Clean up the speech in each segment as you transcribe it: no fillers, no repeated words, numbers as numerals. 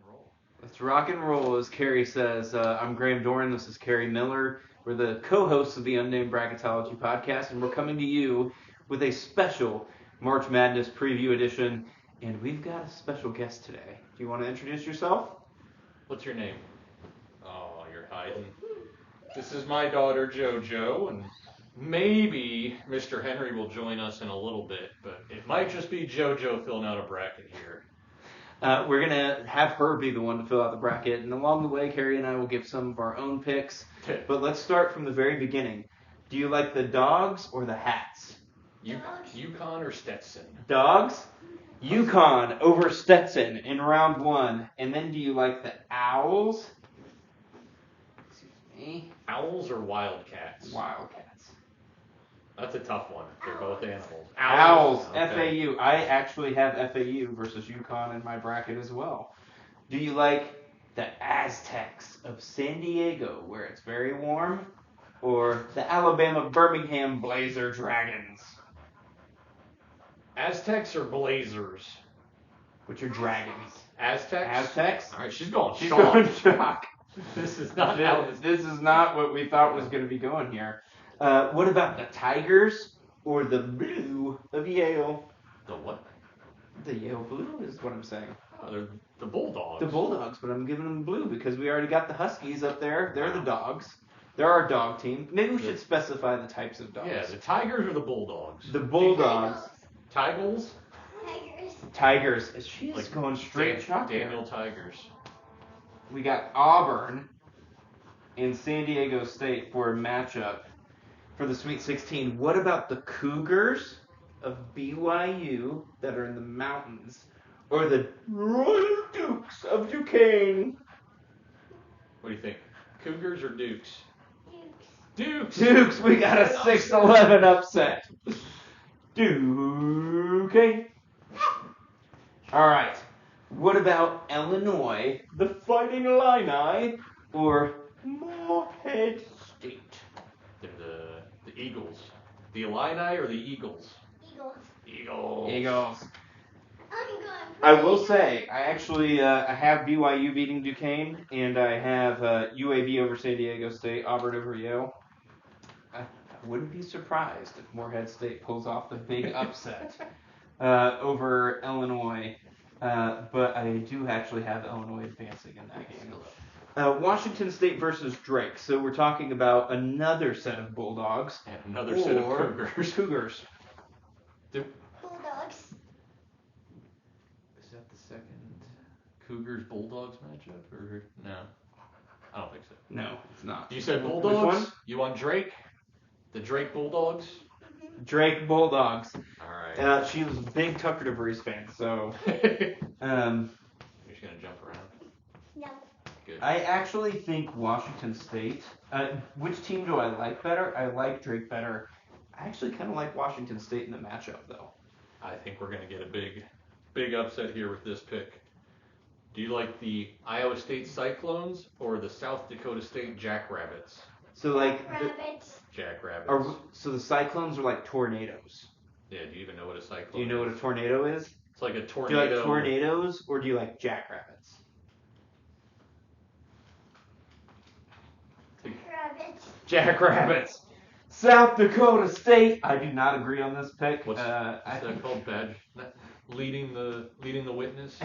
roll. Let's rock and roll, as Kerry says. I'm Graham Doran. This is Kerry Miller. We're the co-hosts of the Unnamed Bracketology podcast, and we're coming to you with a special March Madness preview edition. And we've got a special guest today. Do you want to introduce yourself? What's your name? Oh, you're hiding. This is my daughter, JoJo, and maybe Mr. Henry will join us in a little bit, but it might just be JoJo filling out a bracket here. We're going to have her be the one to fill out the bracket, and along the way, Kerry and I will give some of our own picks. But let's start from the very beginning. Do you like the dogs or the hats? Yukon or Stetson? Dogs? Yukon over Stetson in round one. And then do you like the Owls? Excuse me. Owls or Wildcats? Wildcats. That's a tough one. They're both animals. Owls. Okay. FAU. I actually have FAU versus Yukon in my bracket as well. Do you like the Aztecs of San Diego, where it's very warm, or the Alabama Birmingham Blazer Dragons, Aztecs or Blazers? which are dragons? Aztecs? Aztecs? All right, she's going She's shock. going shock. This is not how this. This is not what we thought was going to be going here. What about the Tigers or the Blue of Yale? The what? The Yale Blue is what I'm saying. Oh, they're the Bulldogs. The Bulldogs, but I'm giving them blue because we already got the Huskies up there. They're the dogs. They're our dog team. Maybe we should specify the types of dogs. Yeah, the Tigers or the Bulldogs? The Bulldogs. Tigers? Tigers. She is Like going straight shock here. Daniel Tigers. We got Auburn and San Diego State for a matchup for the Sweet 16. What about the Cougars of BYU that are in the mountains, or the Royal Dukes of Duquesne? What do you think? Cougars or Dukes? Dukes! Dukes, we got a 6-11 upset. Duquesne. All right. What about Illinois, the Fighting Illini, or Morehead State? They're the Eagles. The Illini or the Eagles? Eagles. I will say, I actually I have BYU beating Duquesne, and I have UAB over San Diego State, Auburn over Yale. I wouldn't be surprised if Morehead State pulls off the big upset over Illinois, but I do actually have Illinois advancing in that game. Washington State versus Drake. So we're talking about another set of Bulldogs. And another set of Cougars. Cougars. Bulldogs. Is that the second Cougars-Bulldogs matchup? Or no? I don't think so. No, it's not. You said Which Bulldogs? one? You want Drake? The Drake Bulldogs? Drake Bulldogs. Alright. She was a big Tucker DeVries fan, so You're just going to jump around? No. Good. I actually think Washington State. Which team do I like better? I like Drake better. I actually kind of like Washington State in the matchup, though. I think we're going to get a big upset here with this pick. Do you like the Iowa State Cyclones or the South Dakota State Jackrabbits? So like, Rabbits. Jackrabbits. so the Cyclones are like tornadoes. Yeah, do you even know what a cyclone is? Do you know what a tornado is? It's like a Do tornado. you like tornadoes or do you like jackrabbits? Rabbits. Jackrabbits. South Dakota State. I do not agree on this pick. What's I that called? Badge? Leading the witness?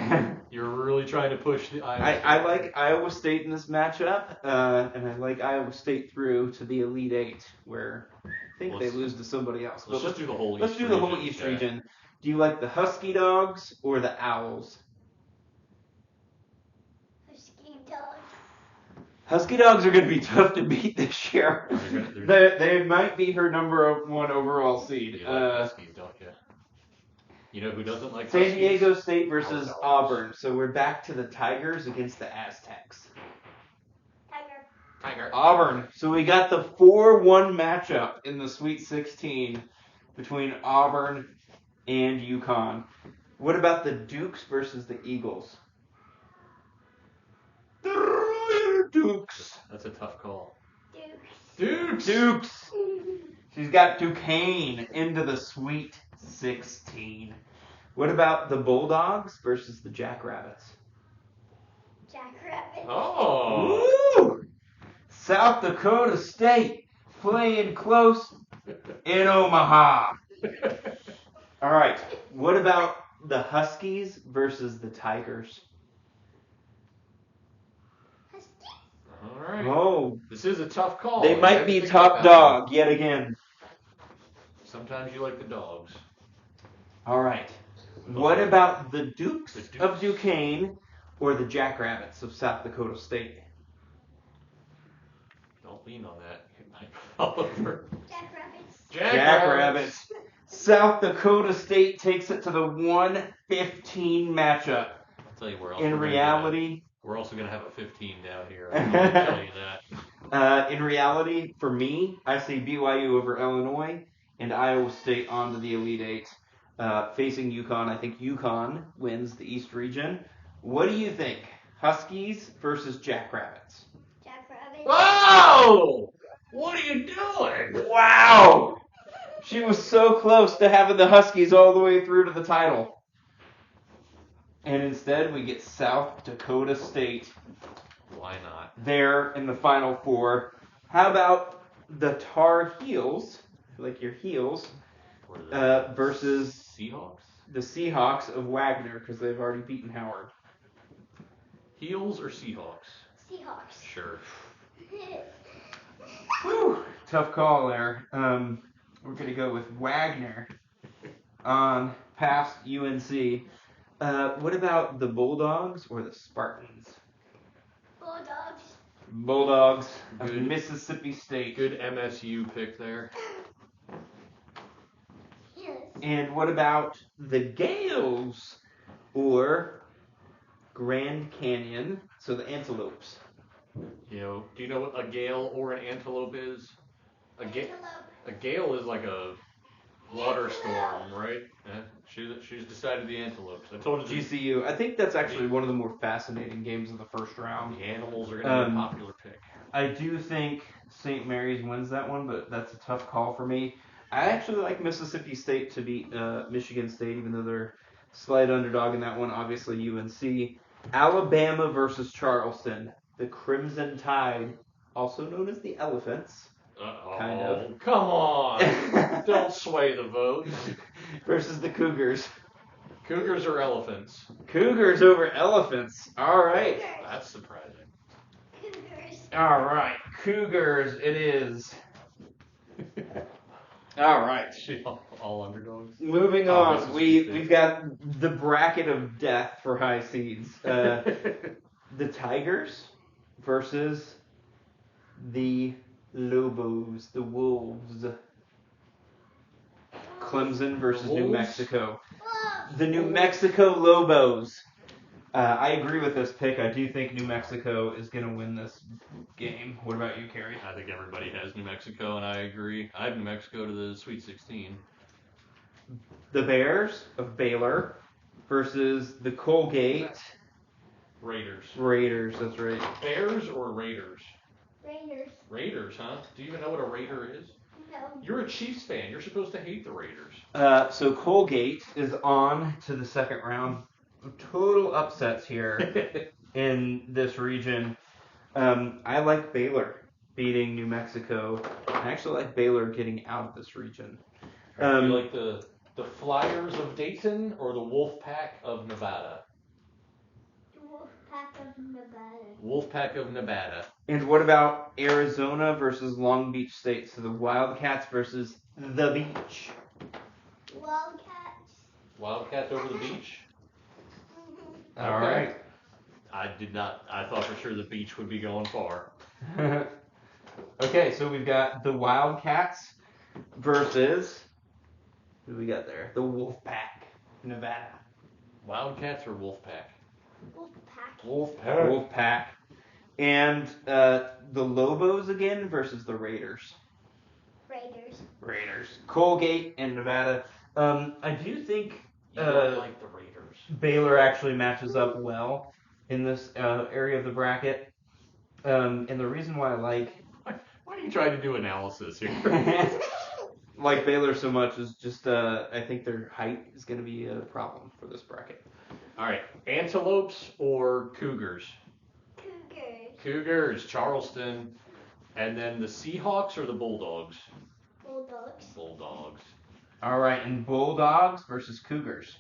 You're really trying to push the Iowa State. I like Iowa State in this matchup, and I like Iowa State through to the Elite Eight, where I think they lose to somebody else. Let's just do the whole East Let's do the whole region. East Yeah. region. Do you like the Husky Dogs or the Owls? Husky dogs. Husky Dogs are going to be tough to beat this year. They're- They might be her number one overall seed. You like Huskies, don't you? You know who doesn't like San Huskies? Diego State versus Dogs. Auburn. So we're back to the Tigers against the Aztecs. Tiger. Auburn. So we got the 4-1 matchup in the Sweet 16 between Auburn and UConn. What about the Dukes versus the Eagles? The Royal Dukes. That's a tough call. Dukes. Dukes. She's got Duquesne into the Sweet 16. What about the Bulldogs versus the Jackrabbits? Jackrabbits. Oh. Woo! South Dakota State playing close in Omaha. All right. What about the Huskies versus the Tigers? Husky. All right. Oh, This is a tough call. they I might had to be think top about that one. dog yet again. Sometimes you like the dogs. All right. What about the Dukes The Dukes. of Duquesne or the Jackrabbits of South Dakota State? Don't lean on that. It might fall over. Jackrabbits. Jackrabbits. South Dakota State takes it to the 115 matchup. I'll tell you where else. In reality, we're also going to have a 15 down here. I can tell you that. in reality, for me, I say BYU over Illinois and Iowa State onto the Elite Eight. Facing UConn, I think UConn wins the East region. What do you think? Huskies versus Jackrabbits. Jackrabbits. Whoa! What are you doing? Wow! She was so close to having the Huskies all the way through to the title. And instead, we get South Dakota State. Why not? There in the Final Four. How about the Tar Heels, like your heels, versus Seahawks? the Seahawks of Wagner, because they've already beaten Howard. Heels or Seahawks? Seahawks. Sure. Whew, tough call there. We're going to go with Wagner on past UNC. What about the Bulldogs or the Spartans? Bulldogs. Bulldogs of Good. Mississippi State. Good MSU pick there. Yes. And what about the Gales or Grand Canyon? So the Antelopes. Do you know what a gale or an antelope is? A gale is like a water storm, right? Yeah. She's decided the antelopes. I told you. GCU. I think that's actually one of the more fascinating games of the first round. The animals are going to be a popular pick. I do think St. Mary's wins that one, but that's a tough call for me. I actually like Mississippi State to beat Michigan State, even though they're slight underdog in that one. Obviously, UNC. Alabama versus Charleston. The Crimson Tide, also known as the Elephants. Kind of. Come on. Don't sway the vote. Versus the Cougars. Cougars or elephants? Cougars over Elephants. All right. That's surprising. Cougars. All right. Cougars it is. All right. All underdogs. Moving on. We've got the bracket of death for high seeds. The Tigers versus the Lobos, the Wolves. Clemson versus New Mexico. The New Mexico Lobos. I agree with this pick. I do think New Mexico is going to win this game. What about you, Kerry? I think everybody has New Mexico, and I agree. I have New Mexico to the Sweet 16. The Bears of Baylor versus the Colgate Raiders. That's right. Bears or Raiders? Raiders. Raiders, huh? Do you even know what a Raider is? No. You're a Chiefs fan. You're supposed to hate the Raiders. So Colgate is on to the second round. Total upsets here in this region. I like Baylor beating New Mexico. I actually like Baylor getting out of this region. Do you like the Flyers of Dayton or the Wolfpack of Nevada? Wolfpack of Nevada. Wolfpack of Nevada. And what about Arizona versus Long Beach State? So the Wildcats versus the Beach. Wildcats. Wildcats over the Beach? Mm-hmm. All right. I thought for sure the Beach would be going far. Okay, so we've got the Wildcats versus, who do we got there? The Wolfpack, Nevada. Wildcats or Wolfpack? Wolfpack. Wolfpack. And the Lobos again versus the Raiders. Raiders. Colgate and Nevada. I do think You don't like the Raiders. Baylor actually matches up well in this area of the bracket. And the reason why I like Why are you trying to do analysis here? like Baylor so much is just I think their height is going to be a problem for this bracket. All right, antelopes or cougars? Cougars, Charleston. And then the Seahawks or the Bulldogs? Bulldogs. Bulldogs. All right, and Bulldogs versus Cougars.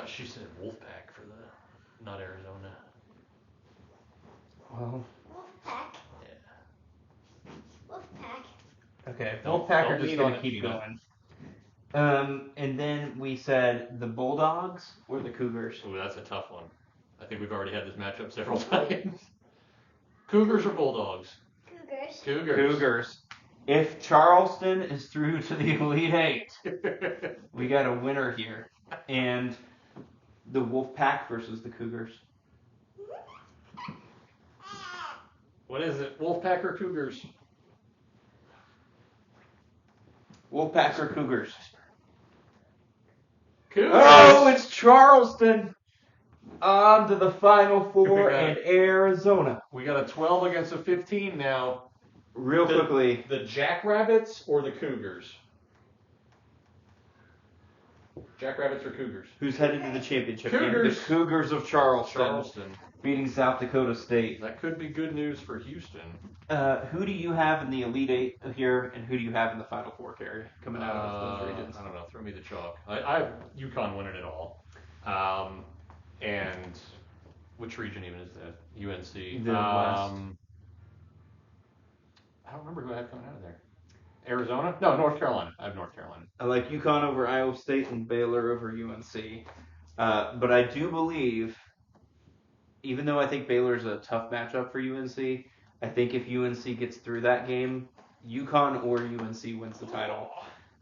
She said Wolfpack for the, not Arizona. Well. Wolfpack. Yeah. Wolfpack. Okay, Don't Wolfpack are lean just on going to it, keep Peanut. going. And then we said the Bulldogs or the Cougars. Ooh, that's a tough one. I think we've already had this matchup several times. Cougars or Bulldogs? Cougars. Cougars. If Charleston is through to the Elite Eight, we got a winner here. And the Wolfpack versus the Cougars. What is it? Wolfpack or Cougars? Wolfpack or Cougars? Cougars! Oh, it's Charleston! On to the Final Four and Arizona. We got a 12 against a 15 now. Real quickly. The Jackrabbits or the Cougars? Jackrabbits or Cougars? Who's headed to the championship Cougars. game? The Cougars of Charleston. Charleston. Beating South Dakota State. That could be good news for Houston. Who do you have in the Elite Eight here, and who do you have in the Final Four, Kerry, coming out of those regions? I don't know. Throw me the chalk. I have UConn winning it all. And which region even is that? UNC. The West. I don't remember who I have coming out of there. Arizona? No, North Carolina. I have North Carolina. I like UConn over Iowa State and Baylor over UNC. But I do believe, even though I think Baylor's a tough matchup for UNC, I think if UNC gets through that game, UConn or UNC wins the title.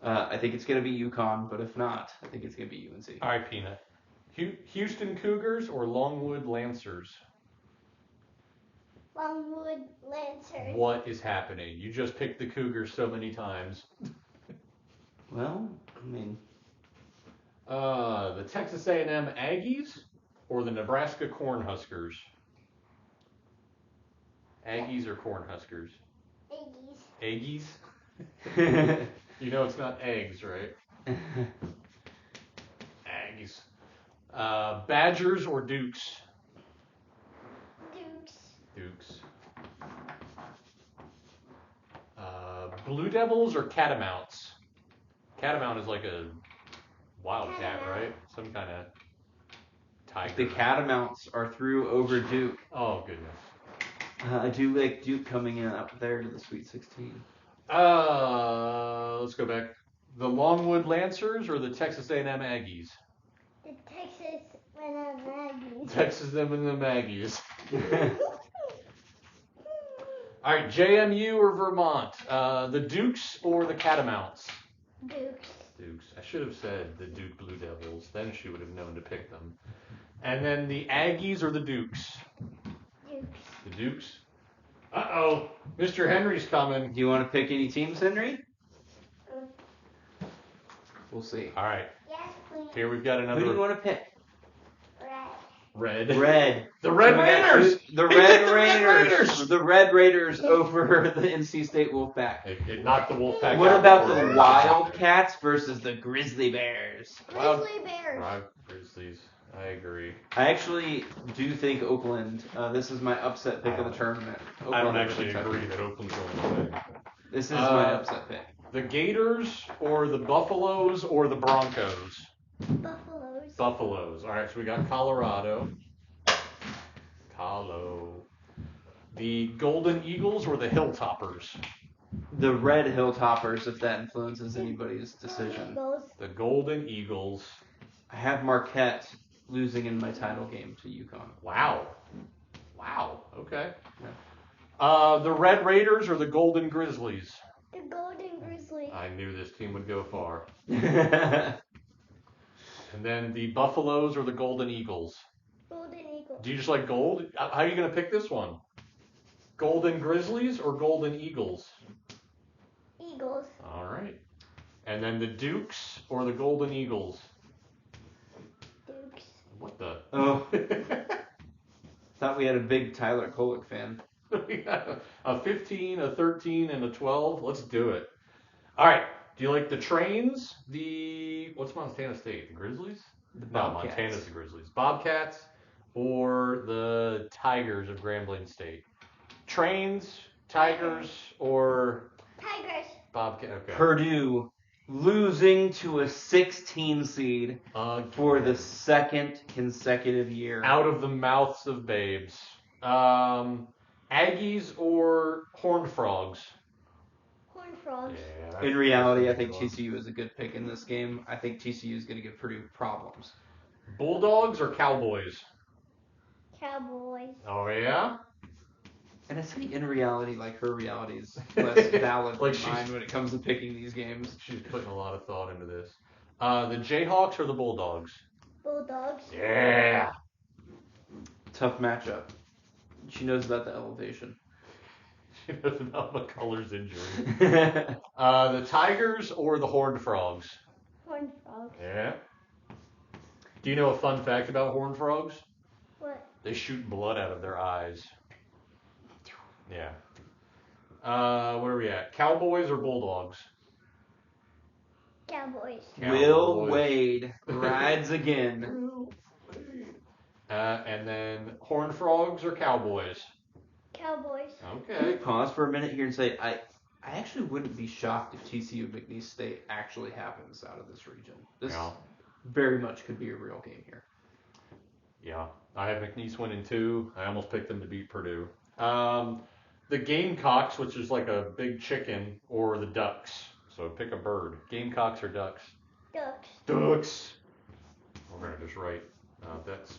I think it's going to be UConn, but if not, I think it's going to be UNC. All right, Peanut. Houston Cougars or Longwood Lancers? Longwood Lancers. What is happening? You just picked the Cougars so many times. Well, I mean... The Texas A&M Aggies or the Nebraska Cornhuskers? Aggies or Cornhuskers? Aggies. Aggies? You know it's not eggs, right? Aggies. Badgers or Dukes? Dukes. Blue Devils or Catamounts? Catamount is like a wildcat, right? Some kind of tiger. The Catamounts are through over Duke. Oh, goodness. I do like Duke coming in up there to the Sweet 16. Let's go back. The Longwood Lancers or the Texas A&M Aggies? The Texas A&M Aggies. Texas A&M Aggies. All right, JMU or Vermont? The Dukes or the Catamounts? Dukes. I should have said the Duke Blue Devils. Then she would have known to pick them. And then the Aggies or the Dukes? Dukes. The Dukes. Uh-oh. Mr. Henry's coming. Do you want to pick any teams, Henry? We'll see. All right. Yes, please. Here we've got another. Who do you want to pick? Red. Red. The So Red we got Raiders. The Red Raiders. The Red Raiders over the NC State Wolfpack. It knocked the Wolfpack. What out about before the it- Wildcats versus the Grizzly Bears? Grizzly Bears. Right, Grizzlies. I agree. I actually do think Oakland. This is my upset pick of the tournament. I don't Oakland over actually Kentucky. agree that Oakland's going to win. This is my upset pick. The Gators or the Buffaloes or the Broncos? Buffaloes. Buffaloes. All right, so we got Colorado. The Golden Eagles or the Hilltoppers? The Red Hilltoppers, if that influences anybody's decision. Eagles. The Golden Eagles. I have Marquette losing in my title game to UConn. Wow. Okay. The Red Raiders or the Golden Grizzlies? The Golden Grizzly. I knew this team would go far. Yeah. And then the Buffaloes or the Golden Eagles? Golden Eagle. Do you just like gold? How are you going to pick this one? Golden Grizzlies or Golden Eagles? Eagles. All right. And then the Dukes or the Golden Eagles? Dukes. What the? Oh, thought we had a big Tyler Kolek fan. We got a 15, a 13, and a 12. Let's do it. All right. Do you like the Trains? What's Montana State? The Grizzlies? The No, Bobcats. Montana's the Grizzlies. Bobcats or the Tigers of Grambling State? Trains, Tigers, or Tigers. Bobcat? Okay. Purdue losing to a 16 seed for the second consecutive year. Out of the mouths of babes. Aggies or Horned Frogs? Horned Frogs. Yeah, In reality, I that's think a good one. TCU is a good pick in this game. I think TCU is going to give Purdue problems. Bulldogs or Cowboys? Cowboys. Oh, yeah? And I say in reality, like her reality is less valid Like than mine when it comes to picking these games. She's putting a lot of thought into this. The Jayhawks or the Bulldogs? Bulldogs. Yeah. Tough matchup. She knows about the elevation. She knows about McCullers' injury. The Tigers or the Horned Frogs? Horned Frogs. Yeah. Do you know a fun fact about Horned Frogs? What? They shoot blood out of their eyes. Yeah. Where are we at? Cowboys or Bulldogs? Cowboys. Will Wade rides again. And then Horned Frogs or Cowboys? Cowboys. Okay. Pause for a minute here and say, I actually wouldn't be shocked if TCU McNeese State actually happens out of this region. This very much could be a real game here. Yeah. I have McNeese winning 2. I almost picked them to beat Purdue. The Gamecocks, which is like a big chicken, or the Ducks. So pick a bird. Gamecocks or Ducks? Ducks. Ducks. We're going to just write that's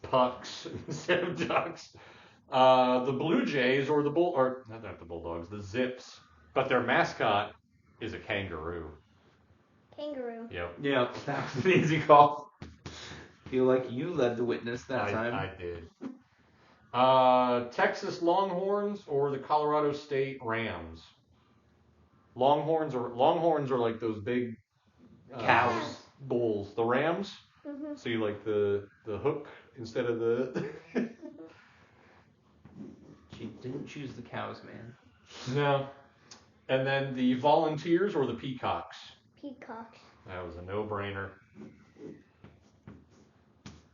pucks instead of ducks. The Blue Jays or not the Bulldogs, the Zips. But their mascot is a kangaroo. Kangaroo. Yep. Yeah, that was an easy call. Feel like you led the witness that time. I did. Texas Longhorns or the Colorado State Rams? Longhorns are like those big Cows. bulls. The Rams? Mm-hmm. So you like the hook instead of the... She didn't choose the cows, man. No. And then the Volunteers or the Peacocks? Peacocks. That was a no-brainer.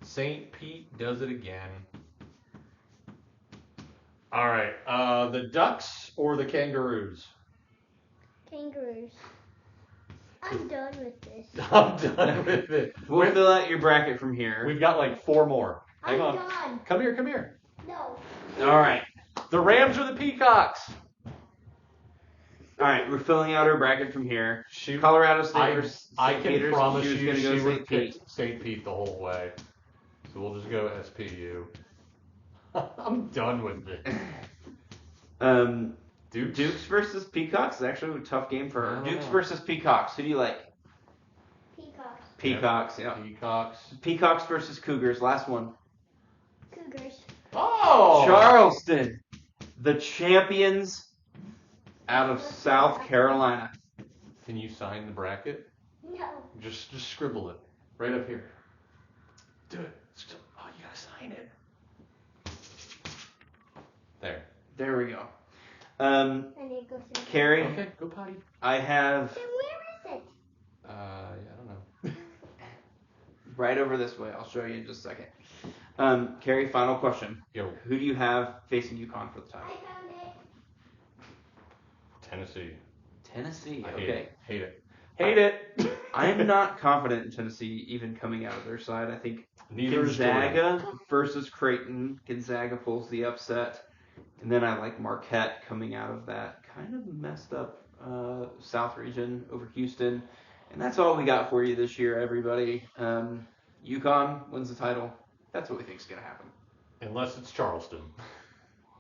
St. Pete does it again. All right. The Ducks or the Kangaroos? Kangaroos. I'm done with this. I'm done with it. We'll fill out your bracket from here. We've got like 4 more. Hang I'm on. done. Come here. No. All right. The Rams or the Peacocks? All right, we're filling out our bracket from here. Shoot. Colorado State versus I St. can Peter's. promise She was you gonna she go would St. pick Pete. St. Pete the whole way. So we'll just go SPU. I'm done with it. Dukes versus Peacocks is actually a tough game for her. I don't Dukes know. versus Peacocks. Who do you like? Peacocks. Peacocks, yeah. Peacocks. Peacocks versus Cougars. Last one. Cougars. Oh! Charleston, the champions out of South Carolina. Can you sign the bracket? No. Just scribble it right up here. Do it. Oh, you gotta sign it. There. There we go. I need to go through. Kerry, Okay, go potty. I have Then where is it? I don't know. right over this way. I'll show you in just a second. Kerry, final question. Yo, Who do you have facing UConn for the I title? found it. Tennessee. Tennessee. I Okay. hate it. Hate it. I'm not confident in Tennessee even coming out of their side. I think Neither is Jordan. Gonzaga versus Creighton. Gonzaga pulls the upset. And then I like Marquette coming out of that kind of messed up South region over Houston. And that's all we got for you this year, everybody. UConn wins the title. That's what we think is going to happen. Unless it's Charleston.